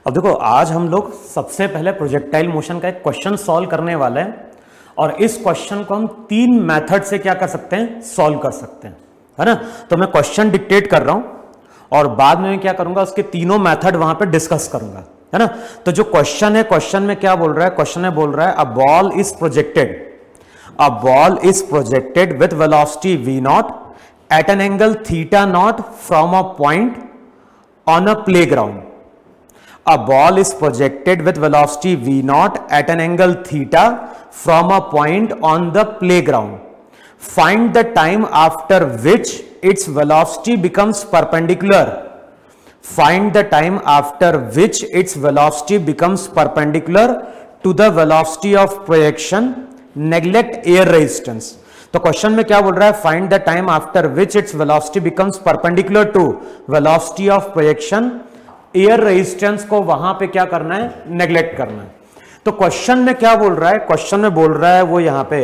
अब देखो, आज हम लोग सबसे पहले प्रोजेक्टाइल मोशन का एक क्वेश्चन सॉल्व करने वाले हैं और इस क्वेश्चन को हम 3 मेथड से क्या कर सकते हैं, सॉल्व कर सकते हैं, है ना। तो मैं क्वेश्चन डिक्टेट कर रहा हूं और बाद में क्या करूंगा, उसके तीनों मेथड वहां पे डिस्कस करूंगा, है ना। तो जो क्वेश्चन है, क्वेश्चन में क्या बोल रहा है, क्वेश्चन में बोल रहा है a ball is projected with velocity v not at an angle theta naught from a point on a playground. A ball is projected with velocity v naught at an angle theta from a point on the playground. Find the time after which its velocity becomes perpendicular. Find the time after which its velocity becomes perpendicular to the velocity of projection. Neglect air resistance. तो question में क्या बोल रहा है, find the time after which its velocity becomes perpendicular to velocity of projection. Air resistance को वहां पे क्या करना है, नेग्लेक्ट करना है. तो क्वेश्चन में क्या बोल रहा है, क्वेश्चन में बोल रहा है वो यहां पे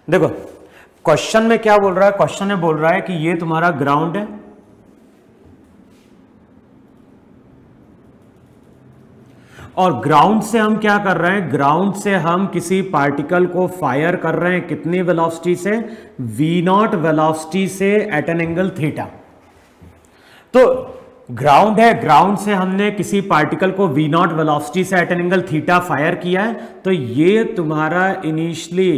देखो, क्वेश्चन में क्या बोल रहा है, क्वेश्चन में बोल रहा है कि ये तुम्हारा ग्राउंड है और ग्राउंड से हम क्या कर रहे हैं, ग्राउंड से हम किसी पार्टिकल को फायर कर रहे हैं कितनी वेलोसिटी से, v नॉट वेलोसिटी से एट एन एंगल थीटा. तो ग्राउंड है, ग्राउंड से हमने किसी पार्टिकल को v नॉट वेलोसिटी से at an angle theta fire किया है. तो ये तुम्हारा इनिशियली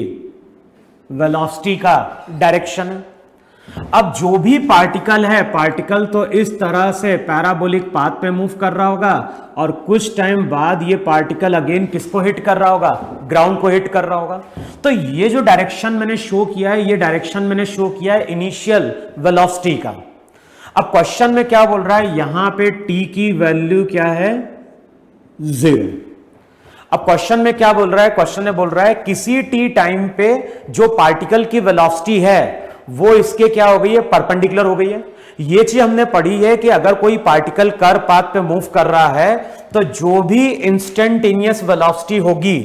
वेलोसिटी का डायरेक्शन है. अब जो भी पार्टिकल है, पार्टिकल तो इस तरह से पैराबोलिक पाथ पे मूव कर रहा होगा और कुछ टाइम बाद ये पार्टिकल अगेन किसको हिट कर रहा होगा, ग्राउंड को हिट कर रहा होगा. तो ये जो डायरेक्शन मैंने शो किया है, ये डायरेक्शन मैंने शो किया है इनिशियल वेलोसिटी का. अब क्वेश्चन में क्या बोल रहा है, यहां पे t की वैल्यू क्या है, 0. अब क्वेश्चन में क्या बोल रहा है, क्वेश्चन में बोल रहा है किसी t टाइम पे जो पार्टिकल की वेलोसिटी है वो इसके क्या हो गई है, परपेंडिकुलर हो गई है. ये चीज हमने पढ़ी है कि अगर कोई पार्टिकल कर्व पाथ पे मूव कर रहा है तो जो भी इंस्टेंटेनियस वेलोसिटी होगी,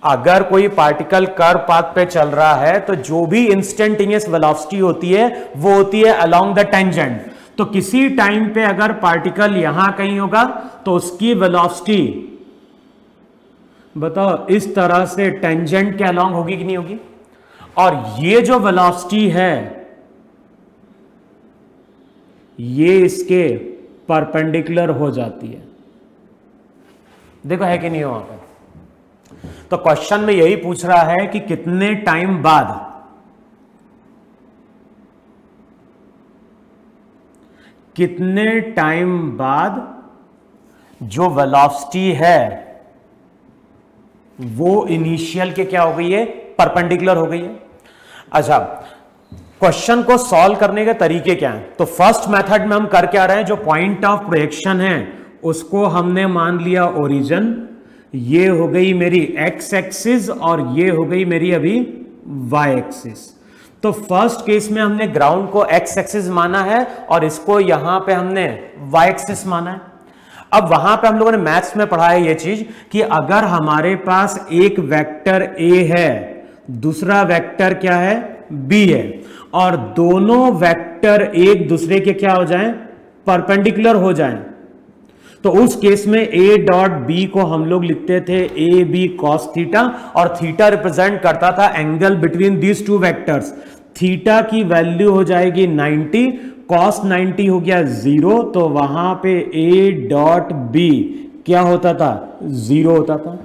अगर कोई पार्टिकल कर्व पाथ पे चल रहा है तो जो भी इंस्टेंटेनियस वेलोसिटी होती है वो होती है अलोंग द टेंजेंट. तो किसी टाइम पे अगर पार्टिकल यहां कहीं होगा तो उसकी वेलोसिटी बताओ इस तरह से टेंजेंट के अलोंग होगी कि नहीं होगी. और ये जो वेलोसिटी है ये इसके परपेंडिकुलर हो जाती है. देखो है कि नहीं हो वहां पे. तो क्वेश्चन में यही पूछ रहा है कि कितने टाइम बाद जो वेलोसिटी है वो इनिशियल के क्या हो गई है, परपेंडिकुलर हो गई है. अच्छा, क्वेश्चन को सॉल्व करने के तरीके क्या हैं. तो फर्स्ट मेथड में हम कर क्या रहे हैं, जो पॉइंट ऑफ प्रोजेक्शन है उसको हमने मान लिया ओरिजिन. ये हो गई मेरी एक्स एक्सिस और ये हो गई मेरी अभी वाई एक्सिस. तो फर्स्ट केस में हमने ग्राउंड को एक्स एक्सिस माना है और इसको यहां पे हमने वाई एक्सिस माना है. अब वहां पे हम लोगों ने मैथ्स में पढ़ा है ये चीज कि अगर हमारे पास एक वेक्टर ए है, दूसरा वेक्टर क्या है, बी है, और दोनों वेक्टर एक दूसरे के क्या हो जाएं, परपेंडिकुलर हो जाएं, तो उस केस में ए डॉट बी को हम लोग लिखते थे ए बी कॉस थीटा और थीटा रिप्रेजेंट करता था angle between these two vectors. Theta की वैल्यू हो जाएगी 90, कॉस 90 हो गया 0, तो वहां पे ए डॉट बी क्या होता था, 0 होता था.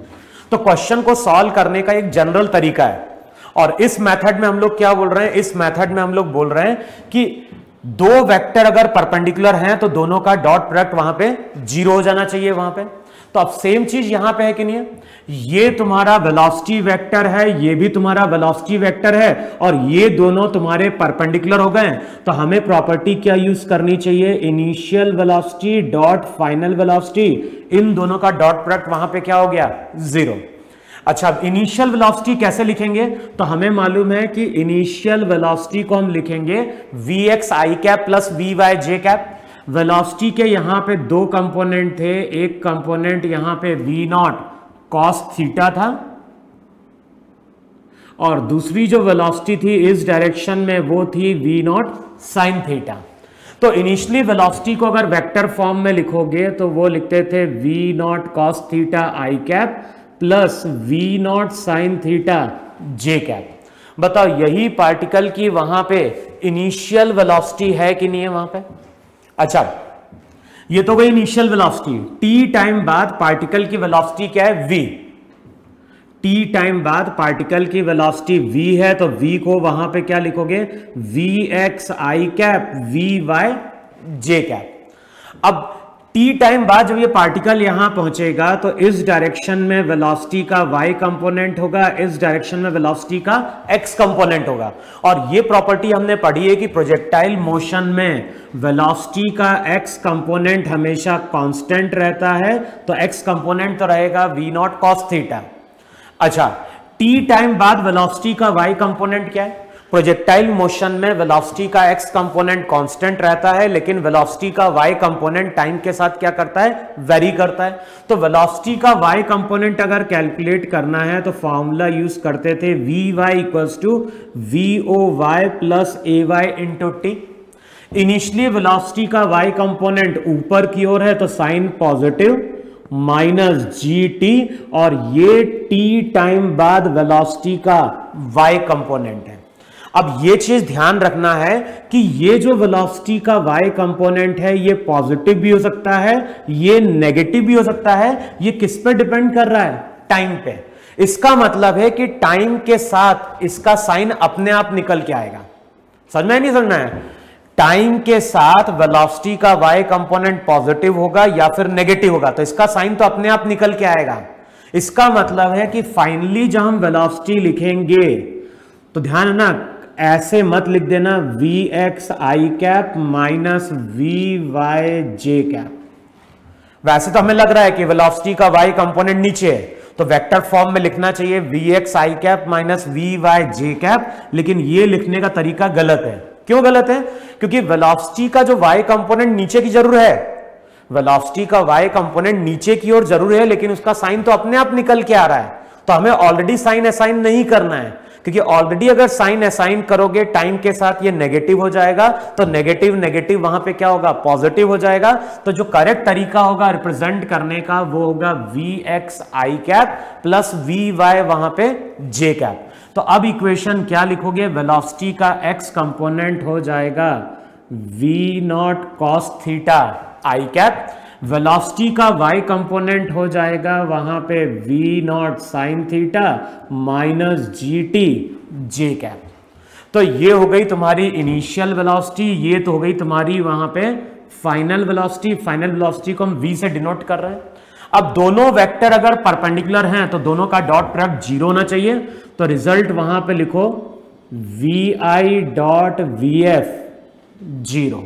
तो क्वेश्चन को सॉल्व करने का एक जनरल तरीका है और इस मेथड में हम लोग क्या बोल रहे हैं, इस मेथड में हम लोग बोल रहे हैं कि दो वेक्टर अगर परपेंडिकुलर हैं तो दोनों का डॉट प्रोडक्ट वहां पे 0 हो जाना चाहिए वहां पे. तो अब सेम चीज यहां पे है कि नहीं है, ये तुम्हारा वेलोसिटी वेक्टर है, ये भी तुम्हारा वेलोसिटी वेक्टर है और ये दोनों तुम्हारे परपेंडिकुलर हो गए. तो हमें प्रॉपर्टी क्या यूज करनी चाहिए, initial velocity dot final velocity, इन दोनों का डॉट प्रोडक्ट वहां पे क्या हो गया, 0. अच्छा, अब इनिशियल वेलोसिटी कैसे लिखेंगे, तो हमें मालूम है कि इनिशियल वेलोसिटी को हम लिखेंगे V X I cap plus V Y J cap. Velocity के यहां पे 2 कंपोनेंट थे, एक कंपोनेंट यहां पे वी नॉट कॉस थीटा था और दूसरी जो वेलोसिटी थी इस डायरेक्शन में वो थी v नॉट साइन थीटा। तो इनिशियली वेलोसिटी को अगर वेक्टर फॉर्म में लिखोगे तो वो लिखते थे v not cos theta I cap plus v not sine theta J cap. बताओ यही पार्टिकल की वहां पे इनिशियल वेलोसिटी है कि नहीं है वहां पे? अच्छा, ये तो गई इनिशियल वेलोसिटी। टी टाइम बाद पार्टिकल की वेलोसिटी क्या है? v। टी टाइम बाद पार्टिकल की वेलोसिटी v है, तो v को वहां पे क्या लिखोगे? v x i cap v y j cap. अब टी टाइम बाद जब ये पार्टिकल यहां पहुंचेगा तो इस डायरेक्शन में वेलोसिटी का y कंपोनेंट होगा, इस डायरेक्शन में वेलोसिटी का x कंपोनेंट होगा। और ये प्रॉपर्टी हमने पढ़ी है कि प्रोजेक्टाइल मोशन में वेलोसिटी का x कंपोनेंट हमेशा कांस्टेंट रहता है, तो x कंपोनेंट तो रहेगा v नॉट कॉस थीटा। अच्छा, टी टाइम बाद वेलोसिटी का y कंपोनेंट क्या है? प्रोजेक्टाइल मोशन में वेलोसिटी का x कंपोनेंट कांस्टेंट रहता है, लेकिन वेलोसिटी का y कंपोनेंट टाइम के साथ क्या करता है? वेरी करता है। तो वेलोसिटी का y कंपोनेंट अगर कैलकुलेट करना है तो फॉर्मूला यूज करते थे vy equals to voy plus ay into T. Initially velocity का y कंपोनेंट ऊपर की ओर है तो साइन पॉजिटिव माइनस जी टी, और ये टी टाइम बाद वेलोसिटी का y कंपोनेंट है। अब ये चीज ध्यान रखना है कि ये जो वेलोसिटी का y कंपोनेंट है ये पॉजिटिव भी हो सकता है, ये नेगेटिव भी हो सकता है। ये किस पे डिपेंड कर रहा है? टाइम पे। इसका मतलब है कि टाइम के साथ इसका साइन अपने आप निकल के आएगा। समझ में नहीं समझना है? टाइम के साथ वेलोसिटी का y कंपोनेंट पॉजिटिव होगा या फिर नेगेटिव होगा, तो इसका साइन तो अपने आप निकल के आएगा। इसका मतलब है कि फाइनली जब हम वेलोसिटी लिखेंगे तो ध्यान है ना, ऐसे मत लिख देना V X I cap minus V Y J cap. वैसे तो हमें लग रहा है कि वेलोसिटी का y कंपोनेंट नीचे है, तो वेक्टर फॉर्म में लिखना चाहिए V X I cap minus V Y J cap, लेकिन ये लिखने का तरीका गलत है। क्यों गलत है? क्योंकि वेलोसिटी का जो y कंपोनेंट नीचे की जरूर है, वेलोसिटी का y कंपोनेंट नीचे की ओर जरूर है, लेकिन उसका साइन तो अपने आप निकल के आ रहा है। तो हमें ऑलरेडी साइन असाइन नहीं करना है, क्योंकि ऑलरेडी अगर साइन असाइन करोगे टाइम के साथ ये नेगेटिव हो जाएगा, तो नेगेटिव नेगेटिव वहां पे क्या होगा? पॉजिटिव हो जाएगा। तो जो करेक्ट तरीका होगा रिप्रेजेंट करने का वो होगा V X I cap plus V Y वहां पे जे कैप। तो अब इक्वेशन क्या लिखोगे? वेलोसिटी का x कंपोनेंट हो जाएगा v not cos theta I cap, velocity का y कंपोनेंट हो जाएगा वहां पे v not sine theta minus ji T J cap. तो ये हो गई तुम्हारी इनिशियल वेलोसिटी, ये तो हो गई तुम्हारी वहां पे फाइनल वेलोसिटी। फाइनल वेलोसिटी को हम v से डिनोट कर रहे हैं। अब दोनों वेक्टर अगर परपेंडिकुलर हैं तो दोनों का डॉट प्रोडक्ट जीरो होना चाहिए, तो रिजल्ट वहां पे लिखो V I dot V F zero.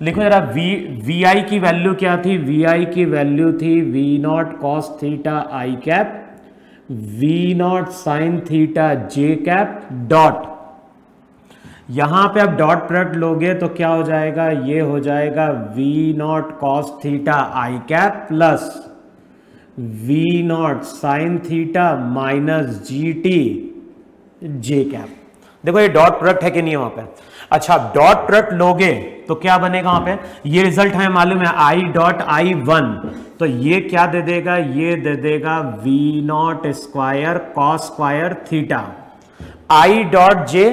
लिखो जरा वी आई की वैल्यू क्या थी? वी आई की वैल्यू थी V not cos theta I cap V not sine theta J cap dot, यहां पे अब डॉट प्रोडक्ट लोगे तो क्या हो जाएगा? ये हो जाएगा we not cos theta I cap plus we not sine theta minus ji T J cap. देखो ये डॉट प्रोडक्ट है कि नहीं वहां पे? अच्छा, डॉट प्रोडक्ट लोगे तो क्या बनेगा वहां पे? ये रिजल्ट हमें मालूम है आई डॉट आई वन, तो ये क्या दे देगा? ये दे देगा V not square cos square theta I dot J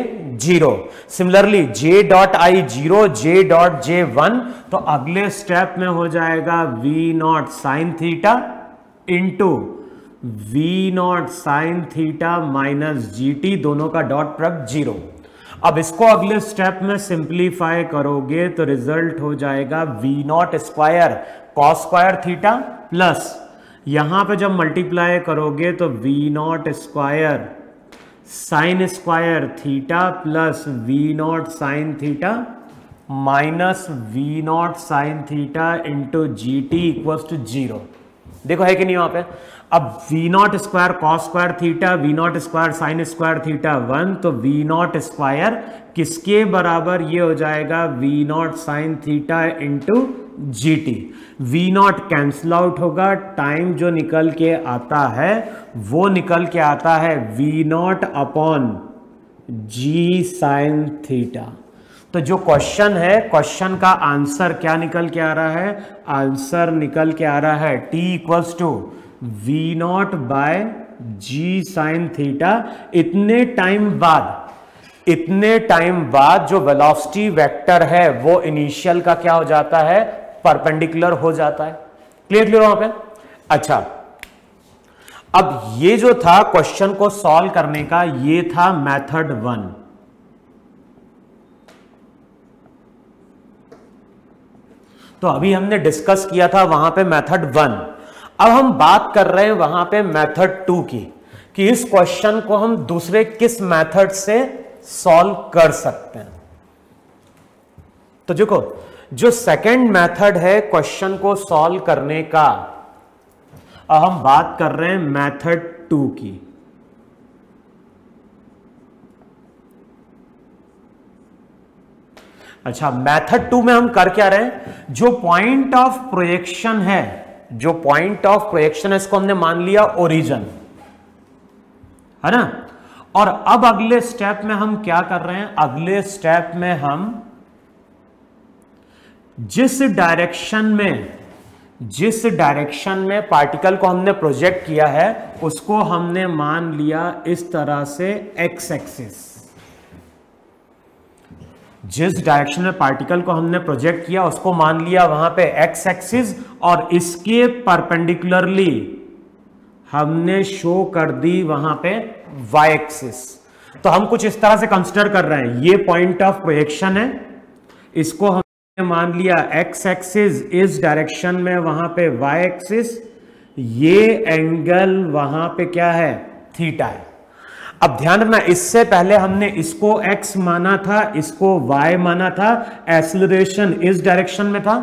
zero. Similarly J dot I zero, J dot J one, तो अगले स्टेप में हो जाएगा we not sine theta into V not sine theta minus ji T, दोनों का dot product zero. अब इसको अगले स्टेप में सिंप्लीफाई करोगे तो रिजल्ट हो जाएगा we not square cos square theta plus, यहां पे जब मल्टीप्लाई करोगे तो v not square sine square theta plus we not sine theta minus v not sine theta into g t equals to zero. देखो है कि नहीं वहां पे? अब v not square cos square theta, v not square sine square theta one, तो v not square किसके बराबर? ये हो जाएगा we not sine theta into g t. V nought cancel out होगा, टाइम जो निकल के आता है वो निकल के आता है v nought upon g sine theta. तो जो क्वेश्चन है, क्वेश्चन का आंसर क्या निकल के आ रहा है? आंसर निकल के आ रहा है T equals to v nought by g sine theta. इतने टाइम बाद जो वेलोसिटी वेक्टर है वो इनिशियल का क्या हो जाता है? परपेंडिकुलर हो जाता है। क्लियर वहां पे? अच्छा, अब ये जो था क्वेश्चन को सॉल्व करने का, ये था मेथड 1। तो अभी हमने डिस्कस किया था वहां पे मेथड 1। अब हम बात कर रहे हैं वहां पे मेथड 2 की, कि इस क्वेश्चन को हम दूसरे किस मेथड से सॉल्व कर सकते हैं। तो देखो, जो सेकंड मेथड है क्वेश्चन को सॉल्व करने का, अब हम बात कर रहे हैं मेथड 2 की। अच्छा, मेथड 2 में हम कर क्या रहे हैं? जो पॉइंट ऑफ प्रोजेक्शन है, जो पॉइंट ऑफ प्रोजेक्शन है, इसको हमने मान लिया ओरिजिन, है ना। और अब अगले स्टेप में हम क्या कर रहे हैं? अगले स्टेप में हम जिस डायरेक्शन में पार्टिकल को हमने प्रोजेक्ट किया है उसको हमने मान लिया इस तरह से एक्स एक्सिस। जिस डायरेक्शन में पार्टिकल को हमने प्रोजेक्ट किया उसको मान लिया वहां पे एक्स एक्सिस, और इसके परपेंडिकुलरली हमने शो कर दी वहां पे वाई एक्सिस। तो हम कुछ इस तरह से कंसीडर कर रहे हैं, ये पॉइंट ऑफ प्रोजेक्शन है, इसको हमने मान लिया एक्स एक्सिस, इस डायरेक्शन में वहां पे वाई एक्सिस, ये एंगल वहां पे क्या है? थीटा है। अब ध्यान रखना, इससे पहले हमने इसको x माना था, इसको y माना था, एक्सीलरेशन इस डायरेक्शन में था।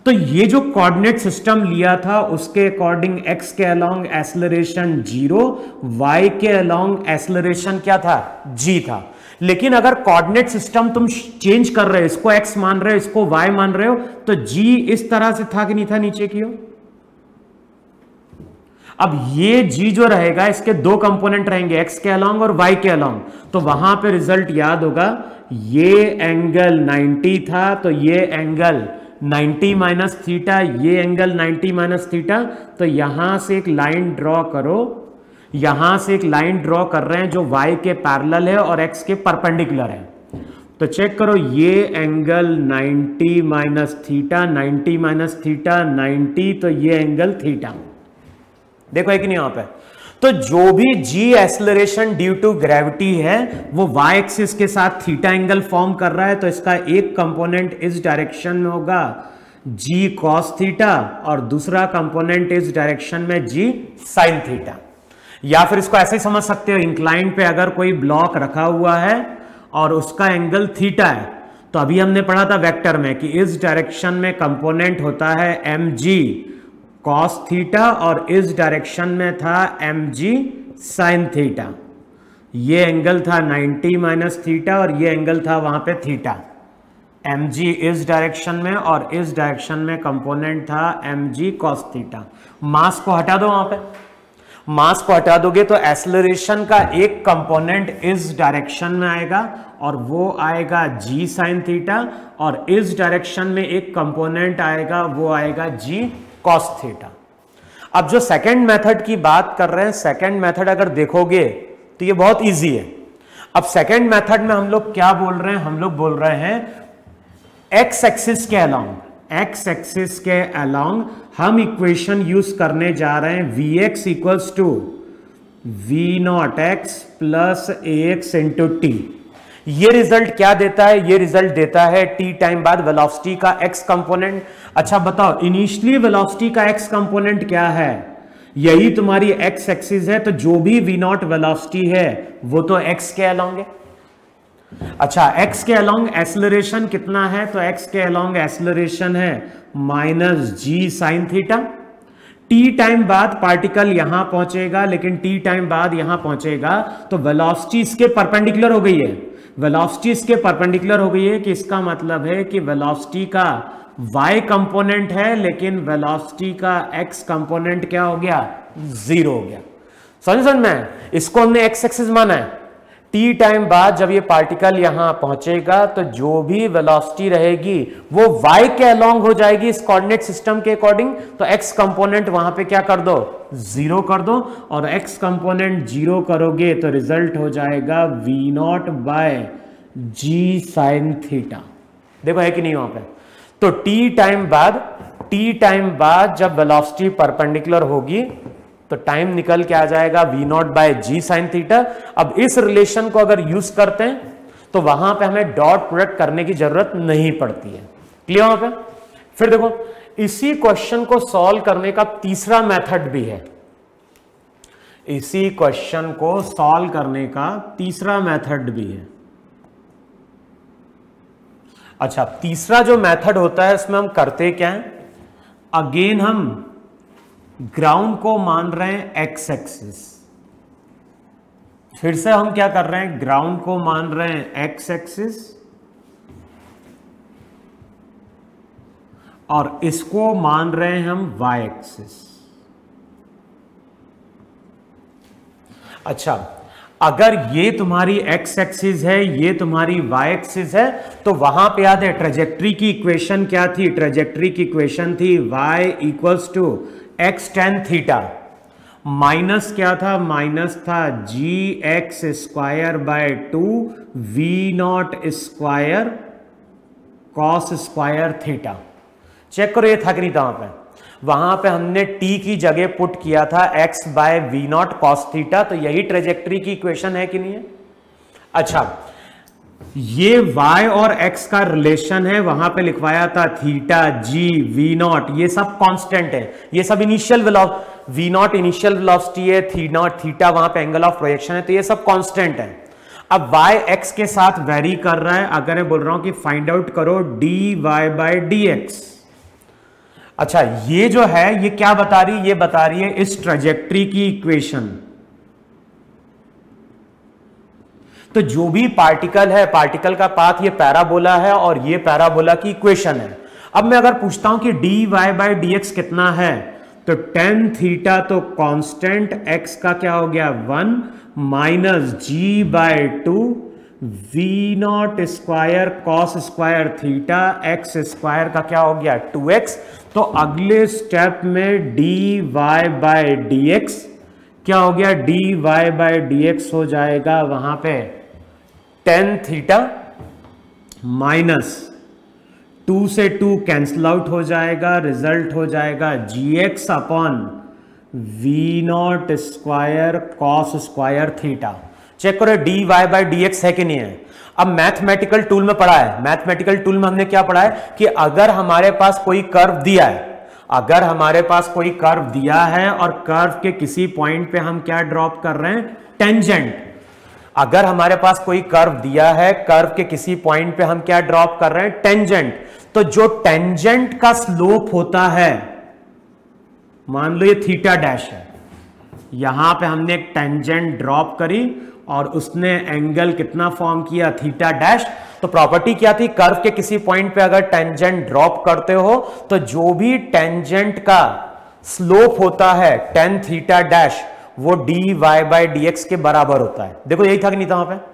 तो ये जो कोऑर्डिनेट सिस्टम लिया था उसके अकॉर्डिंग x के अलोंग एक्सीलरेशन 0, y के अलोंग एक्सीलरेशन क्या था? g था। लेकिन अगर कोऑर्डिनेट सिस्टम तुम चेंज कर रहे हो, इसको x मान रहे हो, इसको y मान रहे हो, तो g इस तरह से था कि नहीं था नीचे की ओर? अब ये g जो रहेगा इसके दो कंपोनेंट रहेंगे, x के अलोंग और y के अलोंग। तो वहां पे रिजल्ट याद होगा, ये एंगल 90 था, तो ये एंगल 90 माइनस थीटा, ये एंगल 90 माइनस थीटा। तो यहां से एक लाइन ड्रॉ करो, यहां से एक लाइन ड्रॉ कर रहे हैं जो y के पैरेलल है और x के परपेंडिकुलर है। तो चेक करो, ये angle 90 minus theta, 90 minus theta 90, तो ये एंगल थीटा। देखो है कि नहीं यहां पे? तो जो भी g acceleration due to gravity है वो y एक्सिस के साथ थीटा एंगल फॉर्म कर रहा है। तो इसका एक कंपोनेंट इस डायरेक्शन में होगा g cos थीटा और दूसरा कंपोनेंट इस डायरेक्शन में g sin थीटा। या फिर इसको ऐसे ही समझ सकते हो, इंक्लाइन पे अगर कोई ब्लॉक रखा हुआ है और उसका एंगल थीटा है, तो अभी हमने पढ़ा था वेक्टर में कि इस डायरेक्शन में कंपोनेंट होता है mg cos थीटा और इस डायरेक्शन में था mg sin थीटा। ये एंगल था 90 माइनस थीटा और ये एंगल था वहां पे थीटा। mg इस डायरेक्शन में और इस डायरेक्शन में कंपोनेंट था mg cos थीटा। मास को हटा दो, वहां पे मास को हटा दोगे तो एक्सेलरेशन का एक कंपोनेंट इस डायरेक्शन में आएगा और वो आएगा g sin थीटा, और इस डायरेक्शन में एक कंपोनेंट आएगा, वो आएगा g cos थीटा। अब जो सेकंड मेथड की बात कर रहे हैं, सेकंड मेथड अगर देखोगे तो ये बहुत इजी है। अब सेकंड मेथड में हम लोग क्या बोल रहे हैं? हम लोग बोल रहे हैं एक्स एक्सिस के अलोंग, एक्स एक्सिस के अलोंग हम इक्वेशन यूज करने जा रहे हैं Vx equals to v nought x plus a x into t. ये रिजल्ट क्या देता है? ये रिजल्ट देता है t टाइम बाद वेलोसिटी का x कंपोनेंट। अच्छा बताओ, इनिशियली वेलोसिटी का x कंपोनेंट क्या है? यही तुम्हारी x एक्सिस है, तो जो भी v नॉट वेलोसिटी है वो तो x के अलोंग है। अच्छा, x के अलोंग एक्सेलरेशन कितना है? तो x के अलोंग एक्सेलरेशन है minus g sine theta. t time बाद पार्टिकल यहां पहुंचेगा, लेकिन t टाइम बाद यहां पहुंचेगा तो वेलोसिटी इसके परपेंडिकुलर हो गई है। वेलोसिटी इसके परपेंडिकुलर हो गई है, कि इसका मतलब है कि वेलोसिटी का y कंपोनेंट है लेकिन वेलोसिटी का x कंपोनेंट क्या हो गया, 0 हो गया। समझ में, इसको हमने x एक्सिस माना है। t टाइम बाद जब ये पार्टिकल यहां पहुंचेगा तो जो भी वेलोसिटी रहेगी वो y के अलोंग हो जाएगी इस कोऑर्डिनेट सिस्टम के अकॉर्डिंग। तो x कंपोनेंट वहां पे क्या कर दो, 0 कर दो, और x कंपोनेंट 0 करोगे तो रिजल्ट हो जाएगा v0 bye g sign theta. देखो है कि नहीं वहां पे। तो t टाइम बाद जब वेलोसिटी परपेंडिकुलर होगी तो टाइम निकल के आ जाएगा v0 bye g sine theta. अब इस रिलेशन को अगर यूज करते हैं तो वहां पे हमें डॉट प्रोडक्ट करने की जरूरत नहीं पड़ती है। क्लियर वहां पे। फिर देखो इसी क्वेश्चन को सॉल्व करने का तीसरा मेथड भी है। इसी क्वेश्चन को सॉल्व करने का तीसरा मेथड भी है। अच्छा, तीसरा जो मेथड होता है इसमें हम करते क्या है, अगेन हम ग्राउंड को मान रहे हैं एक्स एक्सिस। फिर से हम क्या कर रहे हैं, ग्राउंड को मान रहे हैं एक्स एक्सिस और इसको मान रहे हैं हम वाई एक्सिस। अच्छा, अगर ये तुम्हारी एक्स एक्सिस है, ये तुम्हारी वाई एक्सिस है, तो वहां पे याद है ट्रेजेक्ट्री की इक्वेशन क्या थी, ट्रेजेक्ट्री की इक्वेशन थी y equals to x tan theta minus क्या था, माइनस था g x square by 2 v not square cos square theta. Check करो ये था कि नहीं था वहां पे हमने t की जगह पुट किया था x by v not cos theta. तो यही ट्रेजेक्ट्री की इक्वेशन है कि नहीं है। अच्छा, ये y और x का रिलेशन है, वहां पे लिखवाया था थीटा जी वी नॉट, ये सब कांस्टेंट है, ये सब initial velocity, v nought initial velocity है, थीटा वहां पे एंगल ऑफ प्रोजेक्शन है, तो ये सब कांस्टेंट है। अब y x के साथ वेरी कर रहा है। अगर मैं बोल रहा हूं कि फाइंड आउट करो dy बाय dx, अच्छा ये जो है ये क्या बता रही है, ये बता रही है इस ट्रेजेक्ट्री की इक्वेशन। तो जो भी पार्टिकल है, पार्टिकल का पाथ ये पैराबोला है और ये पैराबोला की इक्वेशन है। अब मैं अगर पूछता हूं कि dy बाय dx कितना है, तो tan थीटा तो कांस्टेंट, x का क्या हो गया 1 minus g by 2 v not square cos square theta, x square का क्या हो गया 2x। तो अगले स्टेप में dy बाय dx क्या हो गया, dy बाय dx हो जाएगा वहां पे tan थीटा माइनस 2 से 2 कैंसिल आउट हो जाएगा, रिजल्ट हो जाएगा gx upon v not square cos square theta. Check करो dy बाय dx है कि नहीं है। अब मैथमेटिकल टूल में पढ़ा है, मैथमेटिकल टूल में हमने क्या पढ़ा है कि अगर हमारे पास कोई कर्व दिया है, अगर हमारे पास कोई कर्व दिया है और कर्व के किसी पॉइंट पे हम क्या ड्रॉप कर रहे हैं, टेंजेंट। अगर हमारे पास कोई कर्व दिया है, कर्व के किसी पॉइंट पे हम क्या ड्रॉप कर रहे हैं, टेंजेंट। तो जो टेंजेंट का स्लोप होता है, मान लो ये थीटा डैश है, यहां पे हमने एक टेंजेंट ड्रॉप करी और उसने एंगल कितना फॉर्म किया, थीटा डैश। तो प्रॉपर्टी क्या थी, कर्व के किसी पॉइंट पे अगर टेंजेंट ड्रॉप करते हो तो जो भी टेंजेंट का स्लोप होता है tan थीटा डैश, वो dy बाय dx के बराबर होता है। देखो यही था कि नहीं था वहां पे।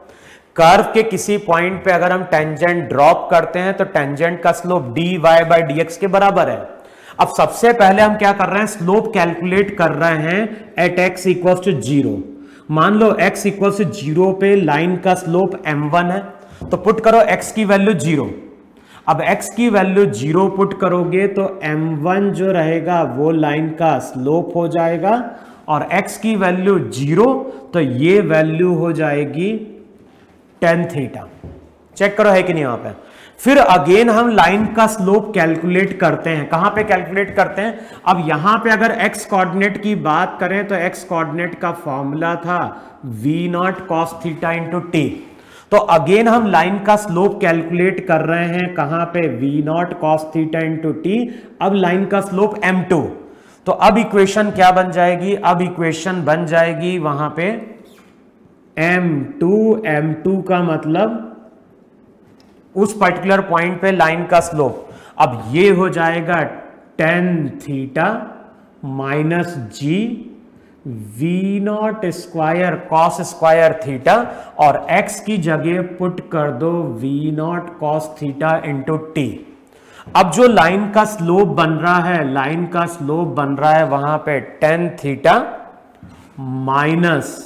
कर्व के किसी पॉइंट पे अगर हम टेंजेंट ड्रॉप करते हैं तो टेंजेंट का स्लोप dy बाय dx के बराबर है। अब सबसे पहले हम क्या कर रहे हैं, स्लोप कैलकुलेट कर रहे हैं एट x इक्वल्स टू 0। मान लो x इक्वल्स टू 0 पे लाइन का स्लोप m1 है, तो पुट करो x की वैल्यू 0। अब x की वैल्यू 0 पुट करोगे तो m1 जो रहेगा वो लाइन का स्लोप हो जाएगा, और x की वैल्यू 0 तो ये वैल्यू हो जाएगी tan थीटा। चेक करो है कि नहीं वहां पे। फिर अगेन हम लाइन का स्लोप कैलकुलेट करते हैं। कहां पे कैलकुलेट करते हैं, अब यहां पे अगर x कोऑर्डिनेट की बात करें तो x कोऑर्डिनेट का फॉर्मूला था v not cos theta into T. तो अगेन हम लाइन का स्लोप कैलकुलेट कर रहे हैं, कहां पे, v not cos theta into t. अब लाइन का स्लोप m2। तो अब इक्वेशन क्या बन जाएगी, अब इक्वेशन बन जाएगी वहां पे m2 का मतलब उस पर्टिकुलर पॉइंट पे लाइन का स्लोप। अब ये हो जाएगा tan theta minus g v not square cos square theta, और x की जगह पुट कर दो v not cos theta into t. अब जो लाइन का स्लोप बन रहा है, लाइन का स्लोप बन रहा है वहां पे tan theta minus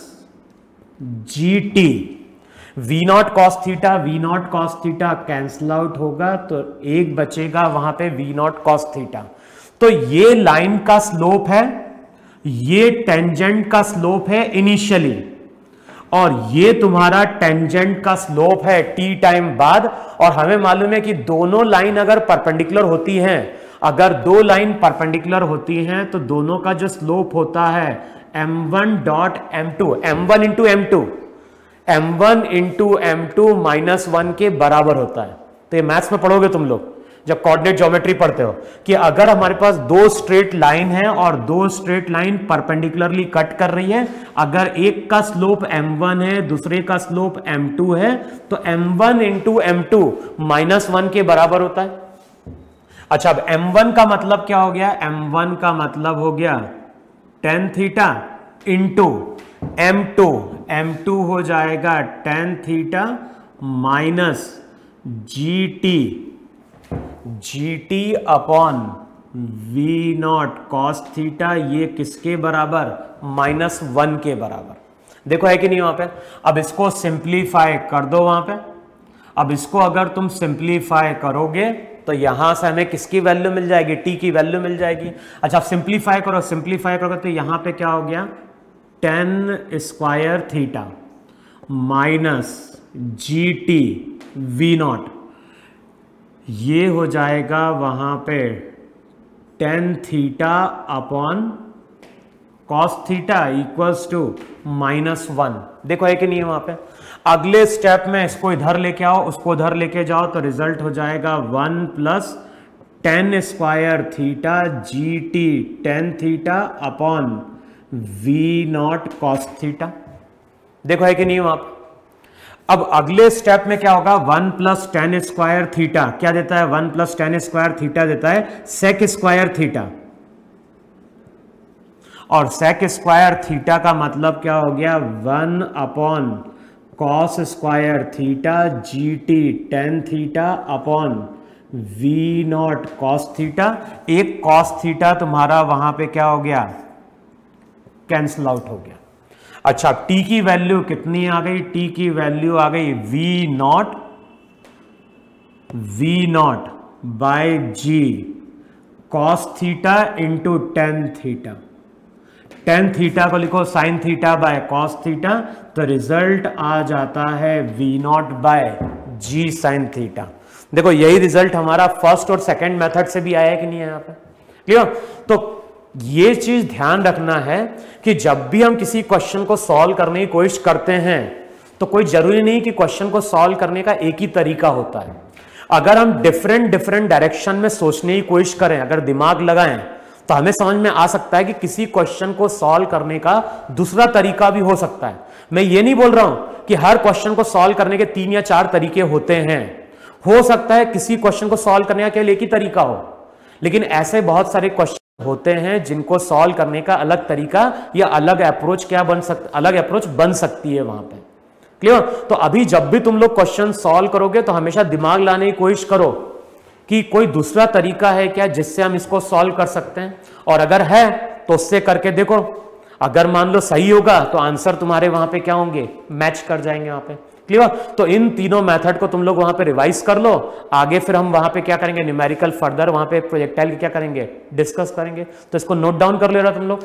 ji t, v not cos theta cancel out होगा तो एक बचेगा वहां पे वी नॉट कॉस थीटा। तो ये लाइन का स्लोप है, ये टेंजेंट का स्लोप है इनिशियली, और ये तुम्हारा टेंजेंट का स्लोप है टी टाइम बाद। और हमें मालूम है कि दोनों लाइन अगर परपेंडिकुलर होती हैं, अगर दो लाइन परपेंडिकुलर होती हैं तो दोनों का जो स्लोप होता है m1 dot m2, m1 into m2, m1 into m2 minus 1 के बराबर होता है। तो ये मैथ्स में पढ़ोगे तुम लोग जब कोऑर्डिनेट ज्योमेट्री पढ़ते हो कि अगर हमारे पास दो स्ट्रेट लाइन है और दो स्ट्रेट लाइन परपेंडिकुलरली कट कर रही है, अगर एक का स्लोप m1 है दूसरे का स्लोप m2 है, तो m1 इंटू m2 माइनस 1 के बराबर होता है। अच्छा, अब m1 का मतलब क्या हो गया? m1 का मतलब हो गया tan theta into m2, m2 हो जाएगा tan theta minus ji t upon v not cos theta, ये किसके बराबर? माइनस 1 के बराबर। देखो है कि नहीं वहां पे? अब इसको सिंप्लीफाई कर दो वहां पे। अब इसको अगर तुम सिंप्लीफाई करोगे तो यहां से हमें किसकी वैल्यू मिल जाएगी? टी की वैल्यू मिल जाएगी। अच्छा, सिंप्लीफाई करो, सिंप्लीफाई करोगे तो यहां पे क्या हो गया? tan स्क्वायर थीटा माइनस जी टी वी नॉट, ये हो जाएगा वहां पे tan theta upon cos theta equals to minus 1। देखो है कि नहीं है वहां पे? अगले स्टेप में इसको इधर लेके आओ, उसको उधर लेके जाओ, तो रिजल्ट हो जाएगा 1 plus tan square theta g t tan theta upon v not cos theta. देखो है कि नहीं वहां पे? अब अगले स्टेप में क्या होगा? 1 प्लस tan स्क्वायर थीटा क्या देता है? 1 प्लस tan स्क्वायर थीटा देता है सेक स्क्वायर थीटा, और सेक स्क्वायर थीटा का मतलब क्या हो गया? 1 upon cos square theta g t tan theta upon v not cos theta. एक कॉस थीटा तुम्हारा वहां पे क्या हो गया? कैंसल आउट हो गया। अच्छा, टी की वैल्यू कितनी आ गई? टी की वैल्यू आ गई v nought by g cos theta into tan theta. tan theta को लिखो sine theta by cos theta, तो रिजल्ट आ जाता है v nought by g sine theta. देखो यही रिजल्ट हमारा फर्स्ट और सेकंड मेथड से भी आया है कि नहीं है यहाँ पे? क्लियर? तो ये चीज ध्यान रखना है कि जब भी हम किसी क्वेश्चन को सॉल्व करने की कोशिश करते हैं तो कोई जरूरी नहीं कि क्वेश्चन को सॉल्व करने का एक ही तरीका होता है। अगर हम डिफरेंट डायरेक्शन में सोचने की कोशिश करें, अगर दिमाग लगाएं, तो हमें समझ में आ सकता है कि किसी क्वेश्चन को सॉल्व करने का दूसरा तरीका भी हो सकता है। मैं ये नहीं बोल रहा हूं कि हर क्वेश्चन को सॉल्व करने के 3 या 4 तरीके होते हैं। हो सकता है किसी क्वेश्चन को सॉल्व करने का केवल एक ही तरीका हो, लेकिन ऐसे बहुत सारे क्वेश्चन होते हैं जिनको सॉल्व करने का अलग तरीका या अलग अप्रोच बन सकती है वहां पे। क्लियर? तो अभी जब भी तुम लोग क्वेश्चन सॉल्व करोगे तो हमेशा दिमाग लाने की कोशिश करो कि कोई दूसरा तरीका है क्या जिससे हम इसको सॉल्व कर सकते हैं, और अगर है तो उससे करके देखो। अगर मान लो सही होगा तो आंसर तुम्हारे वहां पे क्या होंगे? मैच कर जाएंगे वहां पे। क्लियर? तो इन तीनों मेथड को तुम लोग वहां पे रिवाइज कर लो। आगे फिर हम वहां पे क्या करेंगे? न्यूमेरिकल फर्दर वहां पे प्रोजेक्टाइल क्या करेंगे? डिस्कस करेंगे। तो इसको नोट डाउन कर ले रहा तुम लोग।